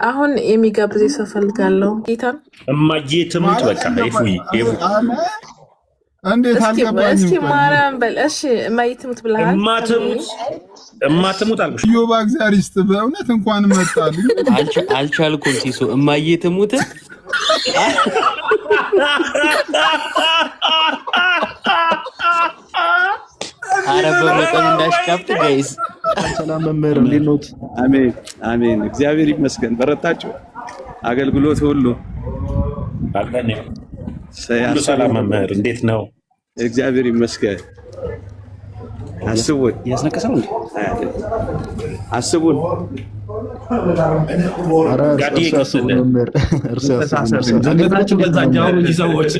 አሁን የሚጋብዝ ሰው ፈልጋለሁ ጌታን እማዬ ትሙት በቃ ይፉይ እንዴት አልገባኝም። እስኪ ማርያም በል እሺ። እማዬ ትሙት ብለሃል። እማትሙት አልኩሽ። ዮባ እግዚአብሔር ይስጥ በእውነት እንኳን መጣልኝ። አልቻልኩም ሲሶ እማዬ ትሙት አረ በመጠን እንዳሽቃብጥ ጋይስ። ሰላም መምህር እንዴት ነው? አሜን አሜን፣ እግዚአብሔር ይመስገን። በረታችሁ አገልግሎት ሁሉ አለን። ሰላም መምህር እንዴት ነው? እግዚአብሔር ይመስገን። አስቡን ያስነቀሰው እንዴ? አስቡን ጋዲ መምህር ሰዎች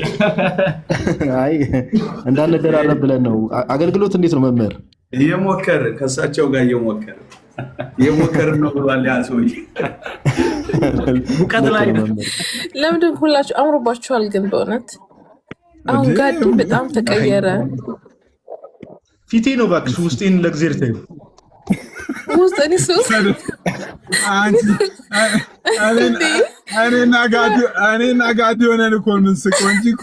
አይ እንዳንደራረብ ብለን ነው። አገልግሎት እንዴት ነው መምህር? እየሞከርን ከእሳቸው ጋር እየሞከርን ነው ብሏል ያ ሰውዬ። ሙቀት ላይ ነው። ለምንድን ሁላችሁ አምሮባችኋል? ግን በእውነት አሁን ጋዲ በጣም ተቀየረ። ፊቴ ነው እባክሽ፣ ውስጤን ለእግዚአብሔር ተይው። ውስጥ እኔ ሶስት እኔና ጋዲ ሆነን እኮ የምንስቀው እንጂ እኮ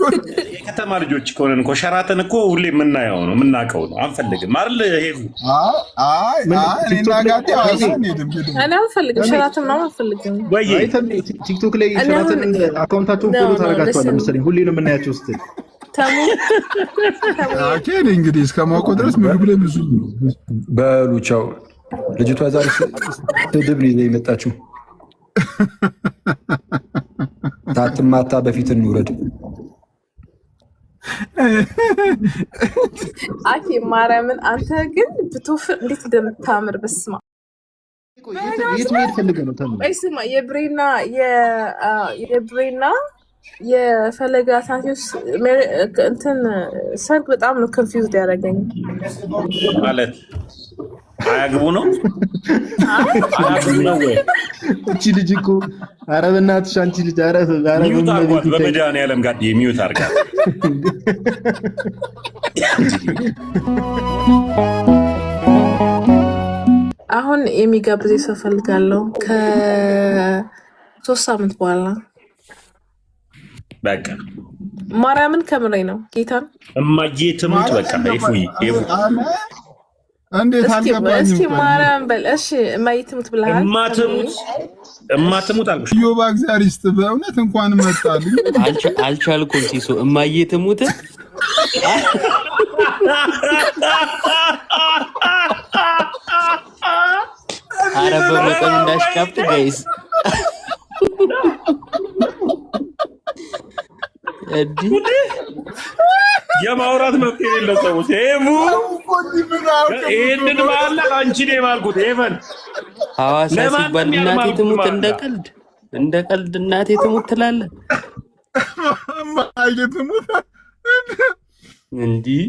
የከተማ ልጆች ከሆነን እኮ ሸራተን እኮ ሁሌ የምናየው ነው የምናውቀው ነው። አንፈልግም አይደል? ሄዱ እኔና ጋዲ አንሄድም። እኔ አልፈልግም፣ ሸራተን ምናምን አልፈልግም። ወይ ቲክቶክ ላይ ሸራተን አካውንታቸውን ፎሎ ታደርጋቸዋለህ መሰለኝ፣ ሁሌ ነው የምናያቸው ስትል አኬድ እንግዲህ እስከማውቀው ድረስ ምግብ ላይ ብዙ በሉ ቻው። ልጅቷ ዛሬ ስድብ ነው ይዘ የመጣችው። ታትማታ በፊት እንውረድ። አኬ ማርያምን አንተ ግን ብትወፍር እንዴት እንደምታምር በስማ። የት መሄድ ፈልገህ ነው? ስማ የብሬና የፈለገ አታኪውስ እንትን ሰርግ በጣም ነው ኮንፊውዝድ ያደረገኝ። ማለት አያግቡ ነው አያግቡ ነው ወይ? እቺ ልጅ እኮ ኧረ በእናትሽ አንቺ ልጅ ኧረ ሚዩት አድርጓት። በመድኃኒዓለም ጋር የሚዩት አድርጋት። አሁን የሚጋብዝ ሰው ፈልጋለሁ ከ3 ሳምንት በኋላ። በቃ ማርያምን ከምሬ ነው ጌታን። እማዬ ትሙት በቃ ይፉይ እንዴት አልገባኝም። እስኪ ማርያም በል እሺ። እማዬ ትሙት ብለሃል። እማትሙት አልኩሽ። ዮባ እግዚአብሔር ይስጥ በእውነት እንኳን መጣልኝ። አልቻልኩም ሲሶ እማዬ ትሙት አረ በመጠን እንዳሽቃብጥ ጋይስ። የማውራት መብት የሌለው ሰዎች ይህንን ማለ አንቺ ነው የማልኩት። ኤቨን ሐዋሳ ሲባል እናቴ ትሙት እንደ ቀልድ እናቴ ትሙት ትላለህ እንዲህ።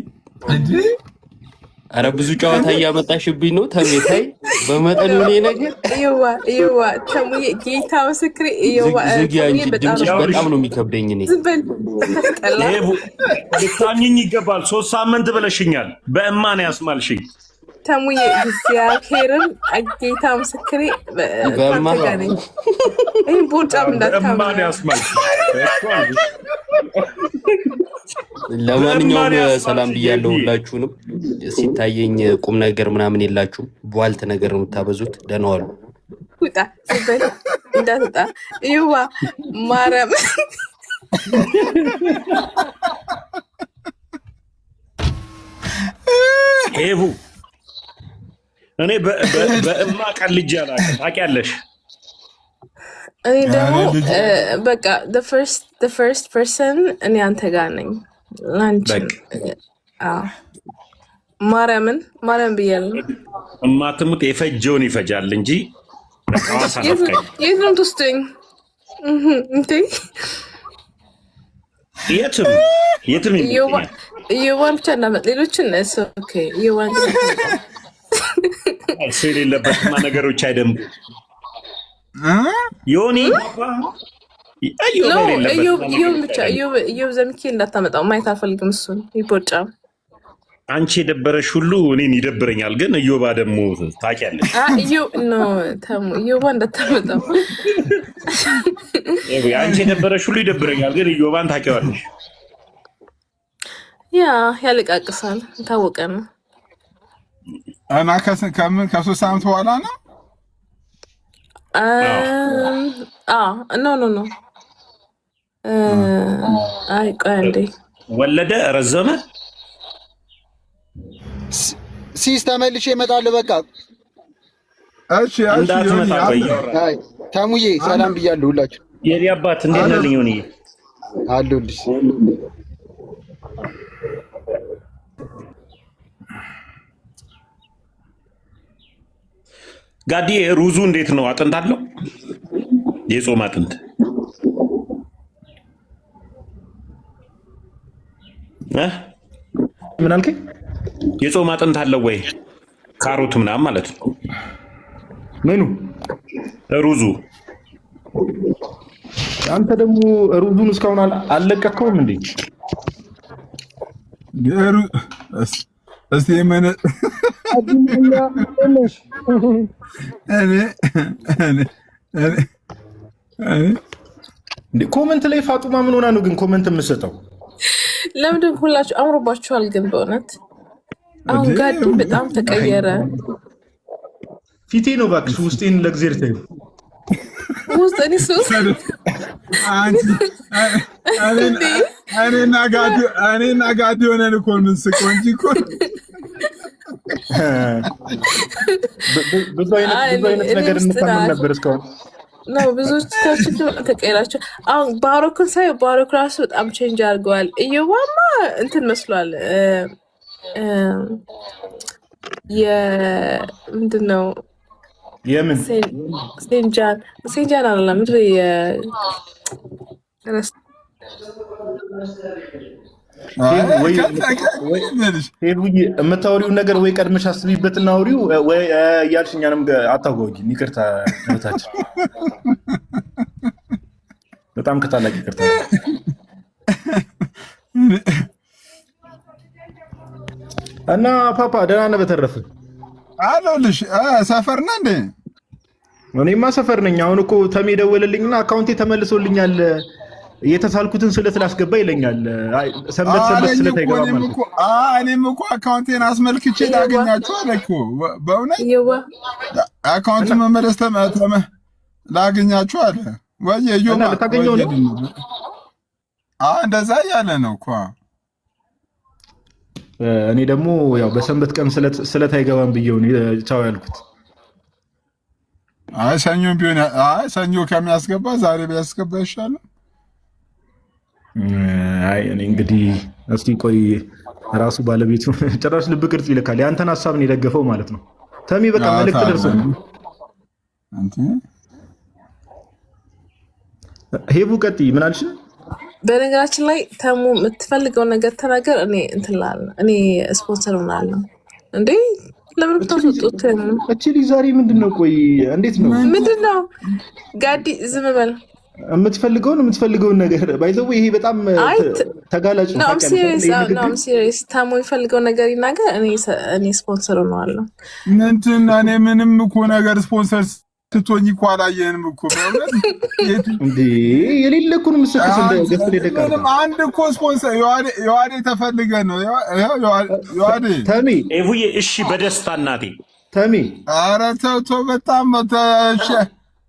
አረ ብዙ ጨዋታ እያመጣሽብኝ ነው ተሜታይ። በመጠኑ እኔ ነገር ይዋ ተሙዬ ጌታ ምስክሬ ዝጊ አንቺ ድምፅሽ በጣም ነው የሚከብደኝ። እኔ ልታምኚኝ ይገባል። 3 ሳምንት ብለሽኛል። በእማን ያስማልሽኝ ተሙዬ እግዚአብሔርን ጌታ ምስክሬ በማጋነኝ ቦጫም በእማን ያስማልሽኝ። ለማንኛውም ሰላም ብያለሁ ሁላችሁንም። ሲታየኝ ቁም ነገር ምናምን የላችሁም፣ ቧልት ነገር ነው የምታበዙት። ደህና ዋሉ። ውጣ ዝበል እንዳትወጣ ይዋ ማርያም ሄቡ እኔ በእማ ቀልጄ አላውቅም። ታውቂያለሽ። እኔ ደግሞ በቃ the first person እኔ አንተ ጋር ነኝ። ላንቺ ማርያም ብያለሁ። እማትሙት የፈጀውን ይፈጃል እንጂ የት ነው የምትወስደኝ? የትም እየዋን ብቻ እናመጥ ሌሎችን እየዋን ሰው የሌለበትማ ነገሮች አይደምቁ። ዮኒ እዮብ ዘሚኬ እንዳታመጣው ማየት አልፈልግም። እሱን ይቦጫ አንቺ የደበረሽ ሁሉ እኔን ይደብረኛል። ግን እዮባ ደግሞ ታውቂያለሽ። እዮባ እንዳታመጣው አንቺ የደበረሽ ሁሉ ይደብረኛል፣ ግን እዮባን ታውቂዋለሽ። ያ ያለቃቅሳል፣ ታወቀ ነው። እና ከምን ከ3 ዓመት በኋላ ነው? ኖ አይ ቆይ አንዴ ወለደ ረዘመ። ሲስ ተመልሼ እመጣለሁ። በቃ እሺ እንዳትመጣ አይ ተሙዬ ሰላም ብያለሁ ሁላችሁ። የኔ አባት እንዴት ነህ? ልኝ ሆነኝ አለሁልሽ። ጋዲ ሩዙ እንዴት ነው? አጥንት አለው? የጾም አጥንት ምን አልከኝ? የጾም አጥንት አለው ወይ? ካሮት ምናምን ማለት ነው። ምኑ ሩዙ? አንተ ደግሞ ሩዙን እስካሁን አልለቀከውም እንዴ? እስቲ ምን ኮመንት ላይ ፋጡማ ምን ሆና ነው ግን ኮመንት የምትሰጠው? ለምንድን ሁላችሁ አምሮባችኋል ግን በእውነት አሁን ጋዲ በጣም ተቀየረ። ፊቴ ነው እባክሽ፣ ውስጤን ለእግዚአብሔር ተይው። ውስጤን ሱስ እኔና ጋዲ ሆነን እኮ የምንስቀው እንጂ እኮ ብዙ አይነት ነገር እንታመን ነበር እስካሁን ነው። ብዙዎቻችን ተቀየራቸው። አሁን ባሮክን ሳይ ባሮክ ራሱ በጣም ቼንጅ አድርገዋል። እየዋማ እንትን መስሏል። ምንድን ነው የምን ሴንጃን አለ ምድር የምታወሪውን ነገር ወይ ቀድመሽ አስቢበትና አውሪው ወይ እያልሽ እኛንም አታጓጉኝ። ይቅርታ እህታችን፣ በጣም ከታላቅ ይቅርታ። እና ፓፓ ደህና ነህ? በተረፈ አለሁልሽ። ሰፈር ነህ እንዴ? እኔማ ሰፈር ነኝ። አሁን እኮ ተሜ ደወለልኝና አካውንቴ ተመልሶልኛል የተሳልኩትን ስለት ላስገባ ይለኛል። ሰንበት ስለት አይገባም ማለት ነው። እኔም እኮ አካውንቴን አስመልክቼ ላገኛችሁ አለ እኮ። በእውነት አካውንት መመለስ ላገኛችሁ አለ ወይ? ልታገኘው ነው? እንደዛ እያለ ነው እኮ። እኔ ደግሞ ያው በሰንበት ቀን ስለት አይገባም ብዬው ቻው ያልኩት። ሰኞ ቢሆን ሰኞ ከሚያስገባ ዛሬ ቢያስገባ ይሻላል። አይ እኔ እንግዲህ እስቲ ቆይ፣ ራሱ ባለቤቱ ጭራሽ ልብ ቅርጽ ይልካል። ያንተን ሀሳብ ነው የደገፈው ማለት ነው። ተሚ በቃ መልእክት ደርሶ ሄቡ ቀጥይ። ምን አልሽ? በነገራችን ላይ ተሙ የምትፈልገው ነገር ተናገር። እኔ እንትላለ እኔ ስፖንሰር ሆናለሁ እንዴ። ለምን ብታስወጡት? እቺ ልጅ ዛሬ ምንድነው? ቆይ እንዴት ነው? ምንድነው? ጋዲ ዝም በል። የምትፈልገውን ነገር ባይዘው ይሄ በጣም ተጋላጭ ነው። ሲሪየስ ተሙ የሚፈልገው ነገር ይናገር። እኔ ስፖንሰር ሆነዋለሁ። ምንድን እኔ ምንም እኮ ነገር ስፖንሰር ስትሆኝ እኮ አላየንም እኮ እንዴ። የሌለ እኮ ነው የምትሰክስ እንደ ገፍል ደቃ አንድ እኮ ስፖንሰር የዋዴ ተፈልገ ነው። የዋዴ ተሚ ኤቡዬ፣ እሺ በደስታ እናቴ ተሚ። ኧረ ተው በጣም ተሸ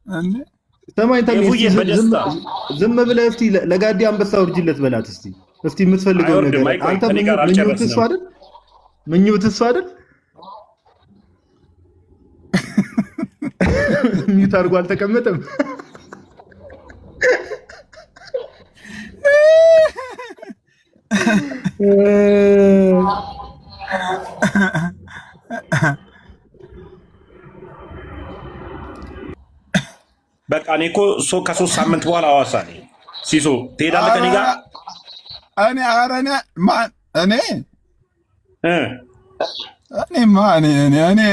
እንዴ። ሰማይ ተሚ፣ ዝም ብለህ እስቲ ለጋዲ አንበሳ ውርጅለት በላት እስቲ የምትፈልገው ነገር አንተ ምኞት እሱ አይደል? ሚዩት አድርጎ አልተቀመጠም። በቃ እኔ እኮ ከ3 ሳምንት በኋላ ሐዋሳ ነኝ። ሲሶ ትሄዳለህ ከእኔ ጋር?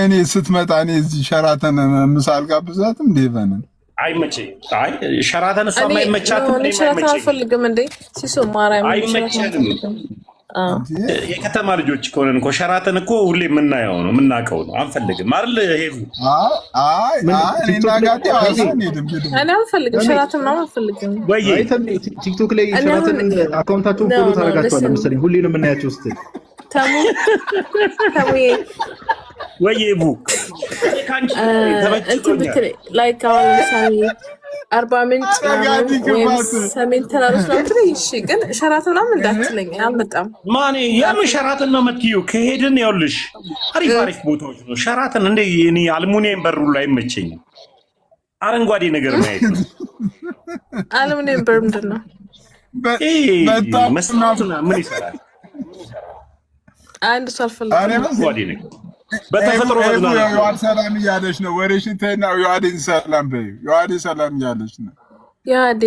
እኔ ስትመጣ እኔ እዚህ ሸራተን ምሳ አልጋብዛትም እንዴ? በንን አይመቸኝም። አይ ሸራተን እሷ አይመቻትም። ሸራተን አልፈልግም እንዴ ሲሶ ማርያም አይመቸኝም። የከተማ ልጆች ከሆነን እኮ ሸራተን እኮ ሁሌ የምናየው ነው የምናውቀው ነው። አንፈልግም አይደል? ሄዱ እኔ አልፈልግም፣ ሸራተን ነው አልፈልግም። ወይ ቲክቶክ ላይ ሸራተን አካውንታቸውን ፎሎ ታደርጋቸዋለህ መሰለኝ። ሁሌ ነው የምናያቸው ስትል ተሙዬ ወይ ቡ ላይክ አሁን ለምሳሌ አርባ ምንጭ ወይም ሰሜን ተራሮች ነው ትለኝ። እሺ ግን ሸራተን ምናምን እንዳትለኝ አልመጣም። ማን የምን ሸራተን ነው የምትይው? ከሄድን ያውልሽ አሪፍ አሪፍ ቦታዎች ነው ሸራተን። እንደ እኔ አልሙኒየም በሩ ላይ አይመቸኝም። አረንጓዴ ነገር ማየት ነው። አልሙኒየም በር ምንድን ነው? መስታወትና ምን ይሰራል? አንድ ሰው አልፈልግም። አረንጓዴ ነገር በተፈጥሮ መዝናናት ዮሐን ሰላም እያለች ነው። ወሬሽን ተይና ዮሐዴን ሰላም በይ። ዮሐዴ ሰላም እያለች ነው። ዮሐዴ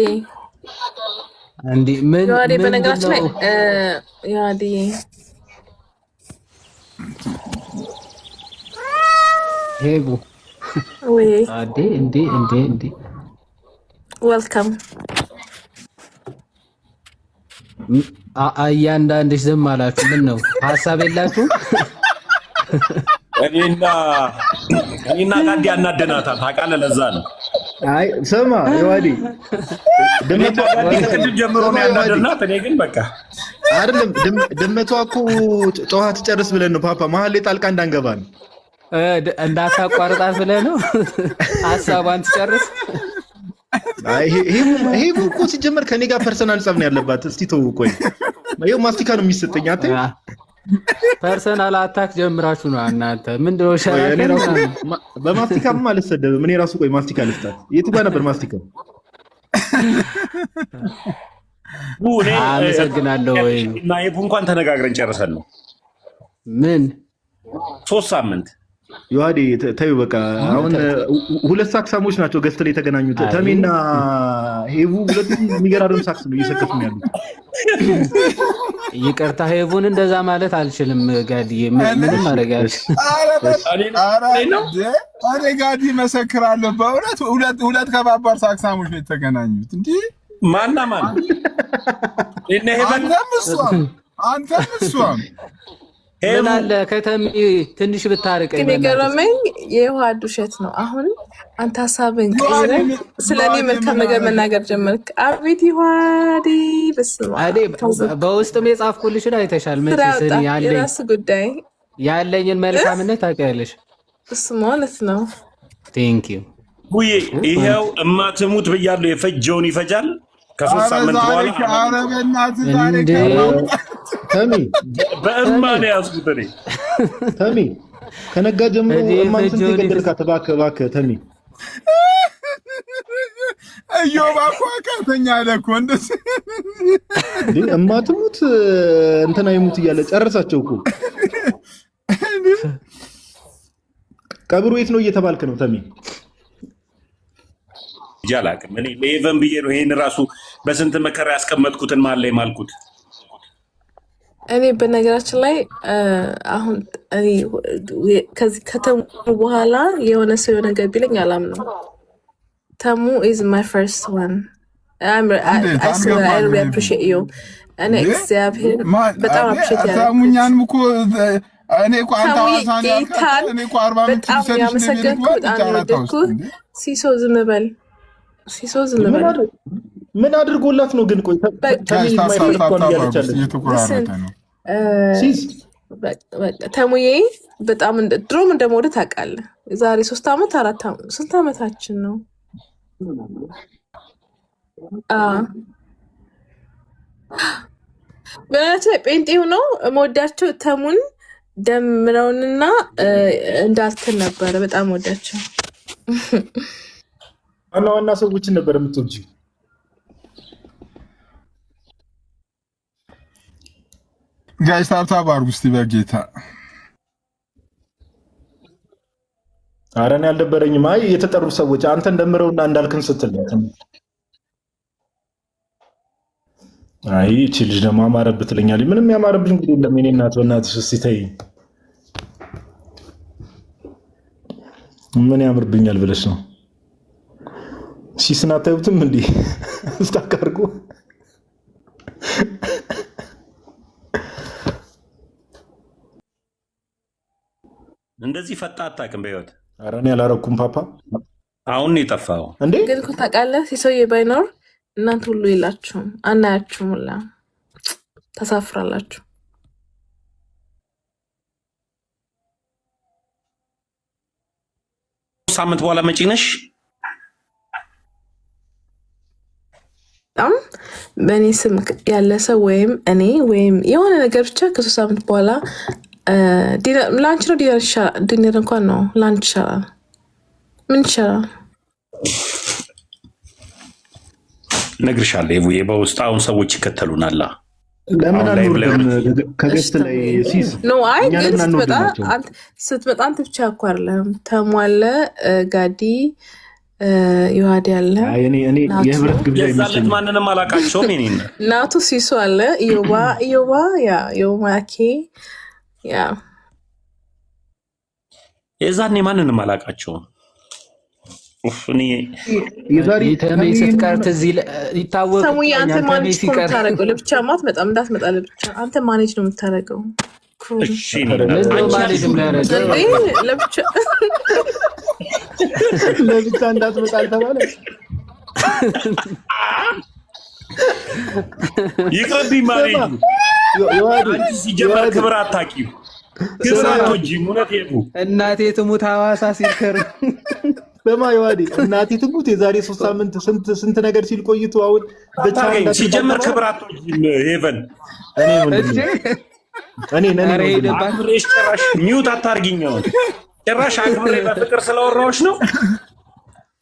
እንዴ ምን ዮሐዴ በነገራችን ላይ ዮሐዴ ሄቡ ወይ እንዴ ዌልካም። እያንዳንድሽ ዝም አላችሁ። ምን ነው ሀሳብ የላችሁ? እኔና ጋዲ ያናደናታል ታውቃለህ። ለዛ ነው። አይ ስማ ዮሐዴ ድመቷ ከቅድም ጀምሮ ነው ያናደናት። እኔ ግን በቃ አይደለም ድመቷ እኮ ጨዋታ ትጨርስ ብለን ነው ፓፓ መሀል ላይ ጣልቃ እንዳንገባ ነው። እንዳታቋርጣት ብለህ ነው ሀሳቧን ትጨርስ። ይሄ እኮ ሲጀመር ከኔ ጋር ፐርሰናል ጸብ ነው ያለባት። እስቲ ተው ቆይ፣ ይኸው ማስቲካ ነው የሚሰጠኝ። አንተ ፐርሰናል አታክ ጀምራችሁ ነው እናንተ። ምንድን ነው ሸራተን በማስቲካም አልሰደብም። እኔ ራሱ ቆይ ማስቲካ ልስጣት። የቱ ጋር ነበር ማስቲካ? አመሰግናለሁ። ወይ እና የቡ እንኳን ተነጋግረን ጨርሰን ነው። ምን 3 ሳምንት ዮሐዴ ተይው በቃ። አሁን 2 ሳክሳሞች ናቸው ገዝተ ላይ የተገናኙት። ተሜና ሄቡ ሁለቱም የሚገራርም ሳክስ ነው እየሰከቱ ነው ያሉት። ይቅርታ ሄቡን እንደዛ ማለት አልችልም ጋዲዬ። ምንም አረጋሽ እኔ ጋዲ መሰክራለሁ በእውነት ሁለት ከባባር ሳክሳሞች ነው የተገናኙት። እንዴ ማና ማን? አንተም እሷም ምን አለ ከተሚ ትንሽ ብታርቀኝ። ግን የገረመኝ የዮሐድ ውሸት ነው። አሁን አንተ ሀሳብን ቀይረህ ስለኔ መልካም ነገር መናገር ጀመርክ። አቤት ዮሐድ በውስጥም የጻፍኩልሽን አይተሻል። የራስ ጉዳይ ያለኝን መልካምነት ታውቂያለሽ። እሱ ማለት ነው። ቴንክ ዩ ቡዬ። ይሄው እማትሙት ብያለሁ። የፈጀውን ይፈጃል። ከ3 ሳምንት በኋላ በእማ ነው ያዝኩት። እኔ ተሚ ከነጋ ጀምሮ እማን ስንት ገደልካት? እባክህ ተሚ እዮብ አኳካተኛ አለ እኮ እንደዚህ እማትሙት እንትና ይሙት እያለ ጨረሳቸው እኮ። ቀብሩ የት ነው እየተባልክ ነው ተሚ? ይጃላቅም እኔ ለኤቨን ብዬ ነው ይሄን ራሱ በስንት መከራ ያስቀመጥኩትን ማለ ማልኩት። እኔ በነገራችን ላይ አሁን እኔ ከዚህ ከተሙ በኋላ የሆነ ሰው ነገር ቢለኝ አላምነው። ተሙ is my first one. I really appreciate you. እኔ እግዚአብሔር በጣም appreciate ያደረኩት ተሙኛን እኮ እኔ እኮ አንተ አዋሳን ያልከኝ እኔ እኮ 40 ሚኒት ያመሰገንኩት አንወደድኩት። ሲሶ ዝም በል ሲሶ ዝም በል። ምን አድርጎላት ነው ግን? ቆይ ተሙዬ በጣም ድሮም እንደመወደ ታውቃለህ። ዛሬ 3 ዓመት 4 ዓመት ስንት ዓመታችን ነው? በእውነት ላይ ጴንጤው ነው መወዳቸው። ተሙን ደምረውንና እንዳልክን ነበረ በጣም ወዳቸው። ዋና ሰዎችን ነበር የምትወጂ። ጋይስ ታብታብ አድርጉ እስቲ በጌታ። ኧረ እኔ አልደበረኝም። አይ የተጠሩ ሰዎች አንተ እንደምረውና እንዳልክን ስትል አይ እቺ ልጅ ደግሞ አማረብህ ትለኛለች። ምንም ያማረብሽ እንግዲህ የለም የኔ እናት። በእናትሽ እስቲ ተይ። ምን ያምርብኛል ብለሽ ነው? ሲስና ታዩትም እንዴ ስታካርጉ እንደዚህ ፈጣ አታውቅም በህይወት። ኧረ እኔ አላረኩም ፓፓ። አሁን የጠፋው እንዴ ግን እኮ ታውቃለህ ሲሶዬ ባይኖር እናንተ ሁሉ የላችሁም፣ አናያችሁም፣ ሁላ ተሳፍራላችሁ። ሳምንት በኋላ መጪ ነሽ? በጣም በእኔ ስም ያለ ሰው ወይም እኔ ወይም የሆነ ነገር ብቻ ከ3 ሳምንት በኋላ ላንች ነው ዲነር እንኳን ነው ላንች ይሻላል። ምን ይሻላል? እነግርሻለሁ ይቡዬ፣ በውስጥ አሁን ሰዎች ይከተሉናል። ለምን አንወርድም ከገስት ላይ ሲስ ኖ አይ ግን ስትመጣ አንተ ብቻ እኮ አይደለም ተሟለ ጋዲ ዮሐድ ያለ እኔ የህብረት ግብዣ ይመስለኛል። ማንንም አላውቃቸውም። እኔና ናቱ ሲሱ አለ ኢዮባ ዮማኬ የዛኔ ማንንም አላውቃቸውም። ተሜ ስትቀር ትዝ ይታወቅ። አንተ ማኔጅ የምታደርገው ለብቻ በጣም እንዳትመጣ ለብቻ አንተ ማኔጅ ነው የምታደርገው። ለብቻ እንዳትመጣ አልተባለ። ይቅርብኝ ማኔጅ አንቺ ሲጀመር ክብር አታውቂም። ክብር አትወጂም። እውነቴን ነው። እናቴ ትሙት ሐዋሳ ሲልከር በማይዋዲ እናቴ ትሙት የዛሬ 3 ሳምንት ስንት ነገር ሲል ቆይቶ አሁን ብቻ ሲጀመር ክብር አትወጂም። ሄቨን እኔ አክብሬሽ ጭራሽ ሚውት አታርጊኝ። አሁን ጭራሽ አክብሬ በፍቅር ስለወራሁሽ ነው።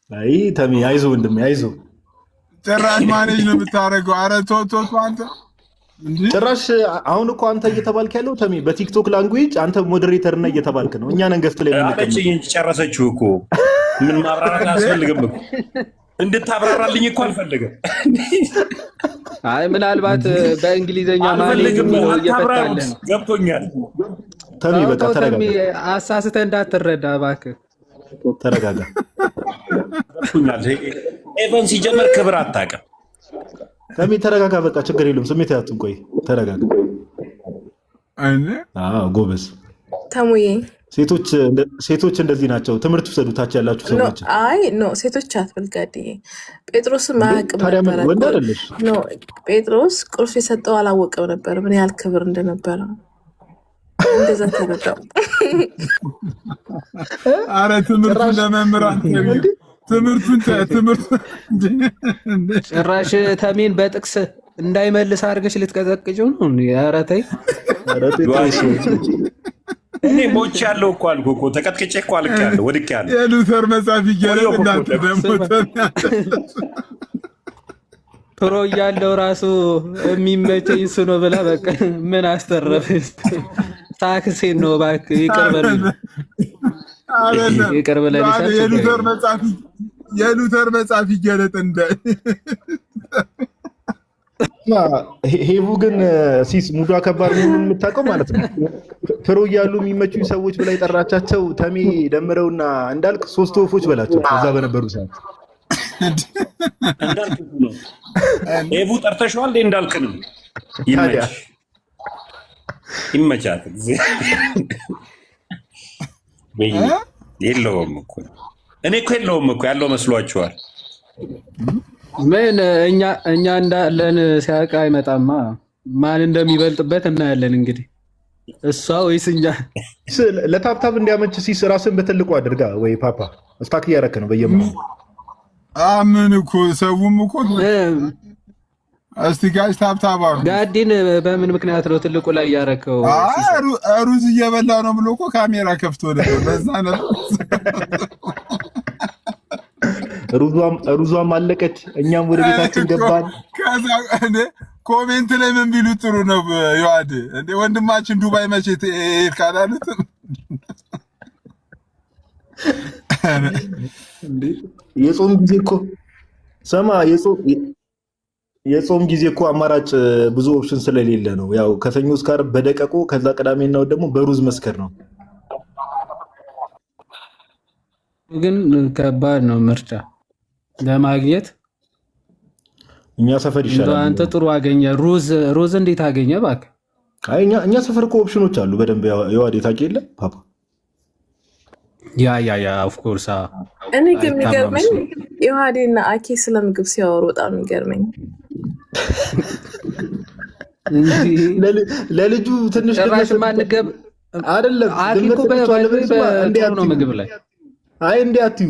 አይ ተሜ አይዞህ ወንድሜ አይዞህ። ጭራሽ ማኔጅ ነው የምታደርገው። ኧረ ቶቶ አንተ ጭራሽ አሁን እኮ አንተ እየተባልክ ያለው ተሜ በቲክቶክ ላንጉዌጅ አንተ ሞዴሬተር ነህ እየተባልክ ነው። እኛ ነን ገፍት ላይ አለችኝ እንጂ ጨረሰችው እኮ። ምን ማብራራት አያስፈልግም እኮ። እንድታብራራልኝ እኮ አልፈልግም። አይ ምናልባት በእንግሊዘኛ ማኔጅ ነው እየፈታለን። ገብቶኛል። ተሜ በቃ ተረጋጋ። አሳስተህ እንዳትረዳ እባክህ ተረጋጋ። ገብቶኛል። ኤቨን ሲጀመር ክብር አታውቅም። ተሜ ተረጋጋ። በቃ ችግር የለውም። ስሜት ያቱን ቆይ ተረጋጋ። ጎበዝ ተሙዬ። ሴቶች እንደዚህ ናቸው። ትምህርት ውሰዱ። ታች ያላችሁ ሰዎች አይ ኖ ሴቶች አትበል ጋድዬ። ጴጥሮስም አያውቅም ነበር። ወንድ አይደለሽ? ኖ ጴጥሮስ ቁልፍ የሰጠው አላወቀው ነበር ምን ያህል ክብር እንደነበረ። እንደዛ ተረዳው። አረ ትምህርቱ ለመምህራን ትምህርት ጭራሽ ተሜን በጥቅስ እንዳይመልስ አድርገሽ ልትቀዘቅጂው ነው። ኧረ ተይ። እኔ ሞች ያለው እኮ አልኩህ እኮ ተቀጥቅጬ እኮ አልቄያለሁ፣ ወድቄያለሁ። የሉተር መጽሐፍ ይገለጥ እናንተ ደግሞ ፕሮ እያለው ራሱ የሚመቸኝ እሱ ነው ብላ በቃ ምን አስተረፈች? ታክሴን ነው እባክህ ይቅር በልኝ። ይቅር ብለንሻል። የሉተር መጽሐፍ ይገለጥ እንደ ሄቡ ግን ሲስ ሙዷ ከባድ መሆኑን የምታውቀው ማለት ነው። ፕሮ እያሉ የሚመቹኝ ሰዎች ብላ የጠራቻቸው ተሜ ደምረውና እንዳልክ 3 ወፎች በላቸው እዛ በነበሩ ሰዓት እንዳልክ ነው። ሄቡ ጠርተሽዋል እንዳልክ ነው። ይመቻት። የለውም እኮ እኔ እኮ የለውም እኮ ያለው መስሏችኋል። ምን እኛ እንዳለን ሲያውቅ አይመጣማ። ማን እንደሚበልጥበት እናያለን። እንግዲህ እሷ ወይስ እኛ? ለታብታብ እንዲያመች ሲስ ራስን በትልቁ አድርጋ ወይ ፓፓ እስታክ እያረክ ነው በየመሀሉ። ምን እኮ ሰውም እኮ እስቲ ጋሽ ታብታባ ጋዲን በምን ምክንያት ነው ትልቁ ላይ ያረከው? ሩዝ እየበላ ነው ብሎ እኮ ካሜራ ከፍቶ ነበር። በዛ ነው ሩዟም አለቀች። እኛም ወደ ቤታችን ገባን። ኮሜንት ላይ ምን ቢሉ ጥሩ ነው ዮሐድ እንደ ወንድማችን ዱባይ መቼ ትሄድ ካላሉት የጾም ጊዜ እኮ ሰማ የጾም ጊዜ እኮ አማራጭ ብዙ ኦፕሽን ስለሌለ ነው። ያው ከሰኞ እስከ ዓርብ በደቀቁ ከዛ ቅዳሜና እሑድ ደግሞ በሩዝ መስከር ነው። ግን ከባድ ነው ምርጫ ለማግኘት። እኛ ሰፈር ይሻላል። አንተ ጥሩ አገኘ። ሩዝ እንዴት አገኘ እባክህ? አይ እኛ ሰፈር እኮ ኦፕሽኖች አሉ በደንብ። የዋዴ ታውቂ የለ ፓፓ ያ ኦፍ ኮርስ እኔ ግን የሚገርመኝ ዮሐዴና አኬ ስለ ምግብ ሲያወሩ በጣም የሚገርመኝ ለልጁ ትንሽ ጭራሽ ማንገብ አይደለም አኪኮ ነው ምግብ ላይ አይ እንዴ አትዩ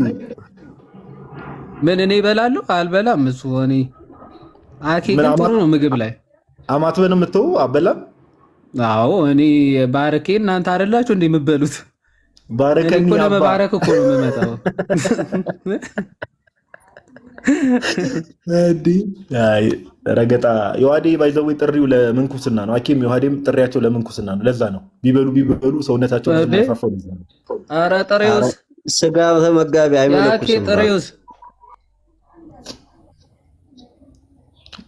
ምን እኔ እበላለሁ አልበላም እሱ እኔ አኪ ግን ጥሩ ነው ምግብ ላይ አማትበን የምትው አበላም አዎ እኔ ባረኬ እናንተ አይደላችሁ እንዴ የምትበሉት ባረከኝ እኮ ለመባረክ እኮ ነው የምመጣው አይ ረገጣ ዮሐዴ ባይዘው ጥሪው ለምንኩስና ነው አኪም ዮሐዴም ጥሪያቸው ለምንኩስና ነው ለዛ ነው ቢበሉ ሰውነታቸው ማፋፈው ነው ኧረ ጥሪውስ ስጋ ተመጋቢ አይመለኩስም አኪ ጥሪውስ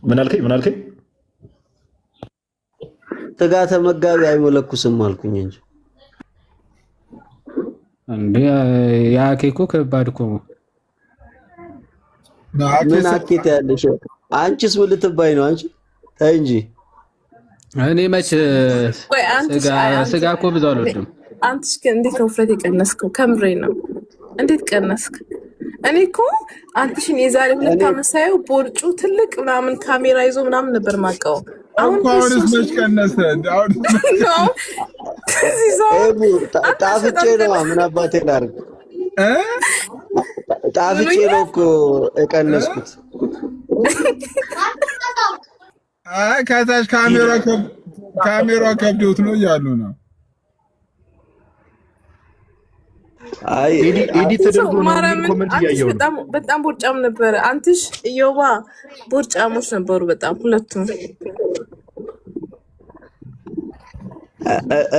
ምን አልከኝ ስጋ ተመጋቢ አይመለኩስም አልኩኝ እንዴ ያኬ እኮ ከባድ እኮ ነው ምን አኬት ያለሽ አንቺስ ምን ልትባይ ነው አንቺ ታይ እንጂ እኔ መች ስጋ እኮ ብዙ አልወድም አንተስ እንዴት ነው ውፍረት የቀነስከው ከምሬ ነው እንዴት ቀነስክ እኔ እኮ አንተሽን የዛሬ 2 ዓመት ሳየው ቦርጩ ትልቅ ምናምን ካሜራ ይዞ ምናምን ነበር ማቀው አሁንስ መች ቀነሰ አሁን ጣፍጬ ነው ምን አባቴ ላድርግ ጣፍጬ ነው እኮ የቀነስኩት አይ ከታች ካሜራ ከብዶት ነው እያሉ ነው አይ ኤዲት ተደርጎ ነው ኮሜንት እያየሁ በጣም ቦርጫም ነበር አንተሽ ኢዮባ ቦርጫሞች ነበሩ በጣም ሁለቱም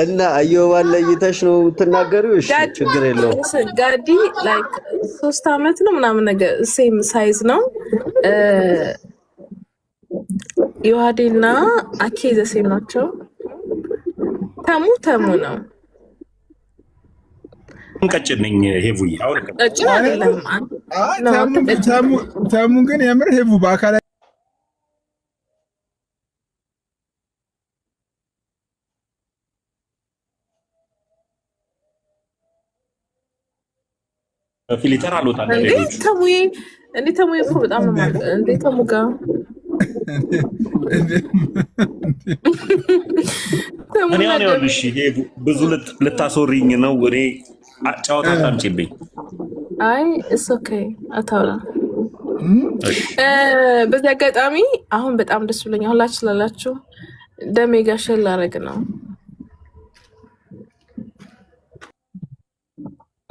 እና ኢዮባን ለይተሽ ነው የምትናገሪው እሺ ችግር የለውም ጋዲ ላይክ 3 ዓመት ነው ምናምን ነገር ሴም ሳይዝ ነው ዮሐዴና አኬ ዘሴም ናቸው ተሙ ነው ቀጭን ነኝ ሄቡዬ አሁን ቀጭን አይደለም ተሙ ግን የምር ሄቡ በአካል ፊልተር አልወጣም እንዴ ተሙዬ እኮ በጣም ነው ማለት እንዴ ተሙ ጋር እኔ ይኸውልሽ ብዙ ልታስወሪኝ ነው እኔ ጫወታ አታምጪብኝ አይ እስ ኦኬ አታውራ በዚህ አጋጣሚ አሁን በጣም ደስ ብሎኛል ሁላችሁ ስላላችሁ ደሜ ጋር ሸል ላደርግ ነው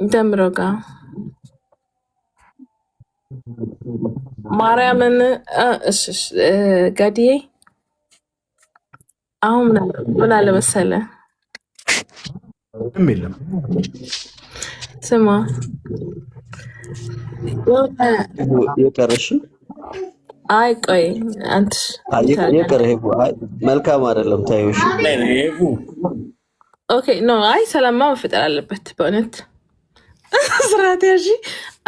ደምሮ ጋር ማርያምን እሺ ጋዲዬ አሁን ምን አለ መሰለህ ምንም የለም ስማ የቀረሽ አይ ቆይ አንተ የቀረ መልካም አይደለም ታዩሽ ኦኬ ኖ አይ ሰላማ መፈጠር አለበት በእውነት ስርዓት ያዢ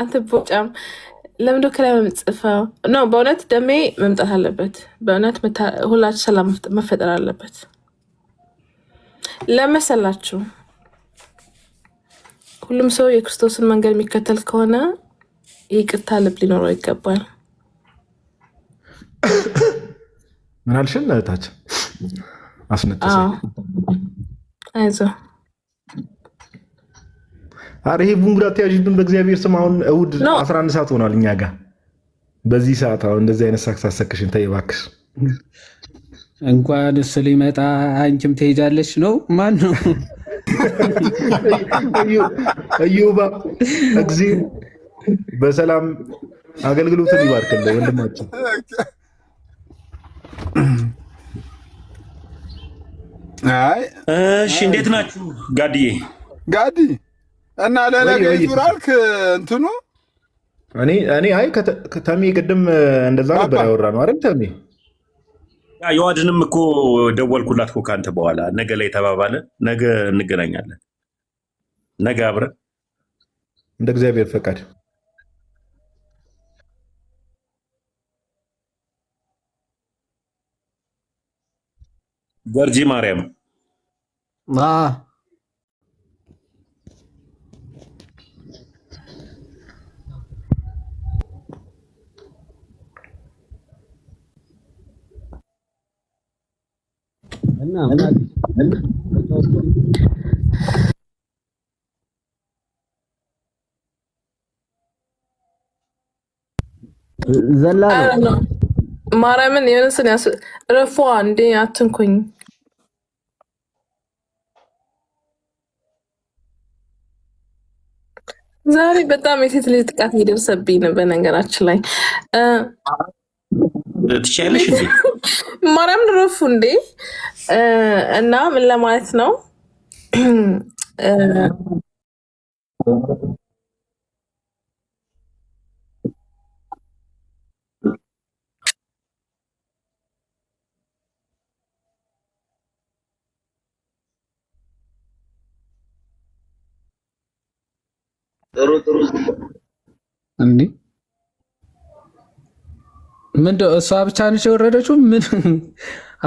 አንተ ቦጫም ለምንድነው ከላይ መምጽፈው ነው በእውነት ደሜ መምጣት አለበት በእውነት ሁላችሁ ሰላም መፈጠር አለበት ለመሰላችሁ ሁሉም ሰው የክርስቶስን መንገድ የሚከተል ከሆነ ይቅርታ ልብ ሊኖረው ይገባል ምን አልሽን እህታች አስነጥሰ አይዞህ አረ ይሄ ቡንጉዳ ተያዥብን በእግዚአብሔር ስም አሁን እሑድ 11 ሰዓት ሆኗል እኛ ጋር በዚህ ሰዓት አሁን እንደዚህ አይነት ሳክሳሰክሽን ተይ እባክሽ እንኳን እሱ ሊመጣ አንቺም ትሄጃለሽ ነው ማን ነው ኢዮባ እግዚአብሔር በሰላም አገልግሎትን ይባርክልህ ወንድማችን አይ እሺ እንዴት ናችሁ ጋዲዬ ጋዲ እና ለነገ ይዙራልክ እንትኑ እኔ አይ ከተሜ ቅድም እንደዛ ነበር ያወራ ነው አይደል ተሜ የዋድንም እኮ ደወልኩላት እኮ ካንተ በኋላ ነገ ላይ ተባባለ ነገ እንገናኛለን ነገ አብረን እንደ እግዚአብሔር ፈቃድ ገርጂ ማርያም ዘላ ነው ማርያምን የሆነስን ረፏ እንዴ አትንኩኝ። ዛሬ በጣም የሴት ልጅ ጥቃት እየደረሰብኝ ነው። በነገራችን ላይ ትችያለሽ እንዴ? ማርያምን ረፉ እንዴ። እና ምን ለማለት ነው ጥሩ እንዴ ምንድነው? እሷ ብቻ ነች የወረደችው? ምን